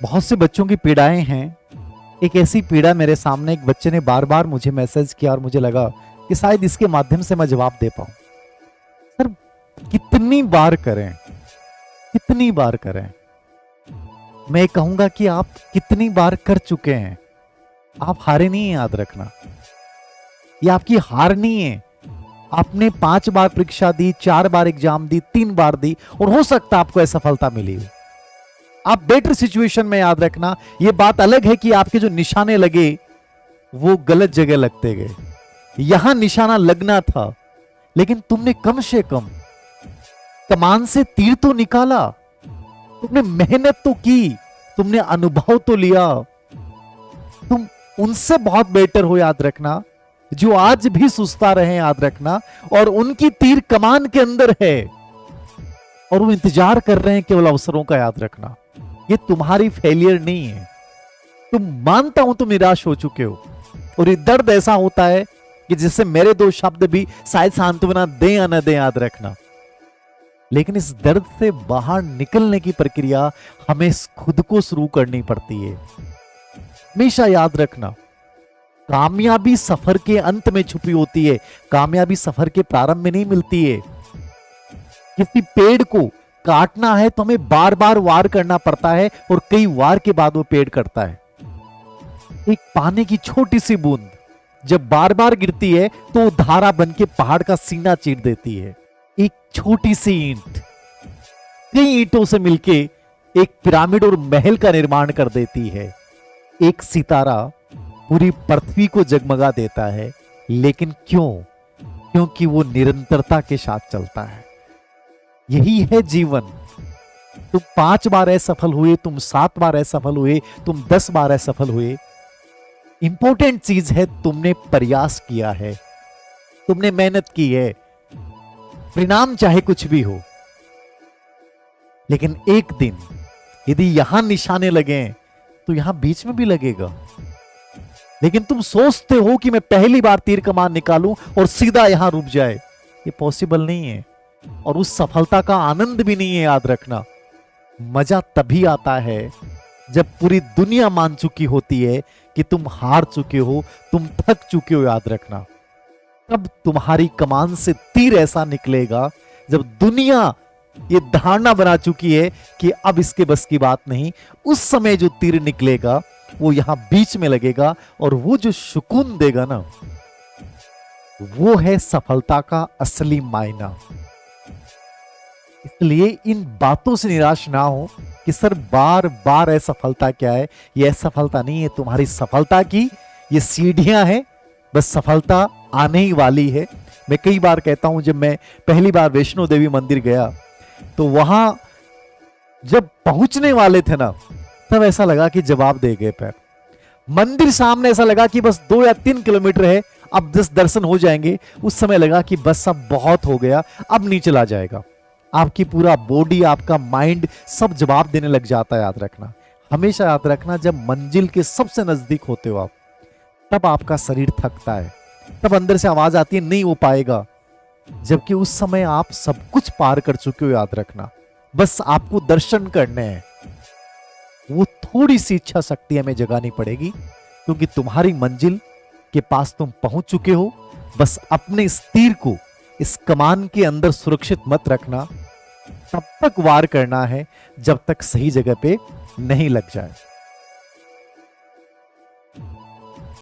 बहुत से बच्चों की पीड़ाएं हैं। एक ऐसी पीड़ा मेरे सामने एक बच्चे ने बार बार मुझे मैसेज किया और मुझे लगा कि शायद इसके माध्यम से मैं जवाब दे पाऊं। सर, कितनी बार करें, कितनी बार करें? मैं कहूंगा कि आप कितनी बार कर चुके हैं। आप हारे नहीं हैं, याद रखना। ये आपकी हार नहीं है। आपने 5 बार परीक्षा दी, 4 बार एग्जाम दी, 3 बार दी और हो सकता है आपको असफलता मिली हो। आप बेटर सिचुएशन में, याद रखना। यह बात अलग है कि आपके जो निशाने लगे वो गलत जगह लगते गए। यहां निशाना लगना था, लेकिन तुमने कम से कम कमान से तीर तो निकाला, तुमने मेहनत तो की, तुमने अनुभव तो लिया। तुम उनसे बहुत बेटर हो, याद रखना, जो आज भी सुस्ता रहे, याद रखना। और उनकी तीर कमान के अंदर है और वो इंतजार कर रहे हैं केवल अवसरों का, याद रखना। ये तुम्हारी फेलियर नहीं है। तुम, मानता हूं तुम निराश हो चुके हो और ये दर्द ऐसा होता है कि जिससे मेरे 2 शब्द भी शायद सांत्वना दें या न दें, याद रखना। लेकिन इस दर्द से बाहर निकलने की प्रक्रिया हमें खुद को शुरू करनी पड़ती है। हमेशा याद रखना, कामयाबी सफर के अंत में छुपी होती है, कामयाबी सफर के प्रारंभ में नहीं मिलती है। किसी पेड़ को काटना है तो हमें बार बार वार करना पड़ता है और कई वार के बाद वो पेड़ कटता है। एक पानी की छोटी सी बूंद जब बार बार गिरती है तो वो धारा बन के पहाड़ का सीना चीर देती है। एक छोटी सी ईंट कई ईंटों से मिलके एक पिरामिड और महल का निर्माण कर देती है। एक सितारा पूरी पृथ्वी को जगमगा देता है, लेकिन क्यों? क्योंकि वो निरंतरता के साथ चलता है। यही है जीवन। तुम 5 बार असफल हुए, तुम 7 बार असफल हुए, तुम 10 बार असफल हुए। इंपॉर्टेंट चीज है तुमने प्रयास किया है, तुमने मेहनत की है। परिणाम चाहे कुछ भी हो, लेकिन एक दिन यदि यहां निशाने लगे तो यहां बीच में भी लगेगा। लेकिन तुम सोचते हो कि मैं पहली बार तीर कमान निकालूं और सीधा यहां रुक जाए, ये पॉसिबल नहीं है। और उस सफलता का आनंद भी नहीं है, याद रखना। मजा तभी आता है जब पूरी दुनिया मान चुकी होती है कि तुम हार चुके हो, तुम थक चुके हो, याद रखना। तब तुम्हारी कमान से तीर ऐसा निकलेगा जब दुनिया ये धारणा बना चुकी है कि अब इसके बस की बात नहीं। उस समय जो तीर निकलेगा वो यहां बीच में लगेगा और वो जो सुकून देगा ना, वो है सफलता का असली मायना। इसलिए इन बातों से निराश ना हो कि सर बार बार असफलता क्या है। यह असफलता नहीं है, तुम्हारी सफलता की ये सीढ़ियां हैं, बस सफलता आने ही वाली है। मैं कई बार कहता हूं, जब मैं पहली बार वैष्णो देवी मंदिर गया तो वहां जब पहुंचने वाले थे ना, तब ऐसा लगा कि जवाब दे गए पैर। मंदिर सामने ऐसा लगा कि बस 2 या 3 किलोमीटर है, अब 10 दर्शन हो जाएंगे। उस समय लगा कि बस अब बहुत हो गया, अब नहीं चला जाएगा। आपकी पूरा बॉडी, आपका माइंड सब जवाब देने लग जाता है, याद रखना। हमेशा याद रखना, जब मंजिल के सबसे नजदीक होते हो आप, तब आपका शरीर थकता है, तब अंदर से आवाज आती है नहीं हो पाएगा। जबकि उस समय आप सब कुछ पार कर चुके हो, याद रखना। बस आपको दर्शन करने हैं। वो थोड़ी सी इच्छा शक्ति हमें जगानी पड़ेगी, क्योंकि तुम्हारी मंजिल के पास तुम पहुंच चुके हो। बस अपने इस तीर को इस कमान के अंदर सुरक्षित मत रखना। तब तक वार करना है जब तक सही जगह पे नहीं लग जाए।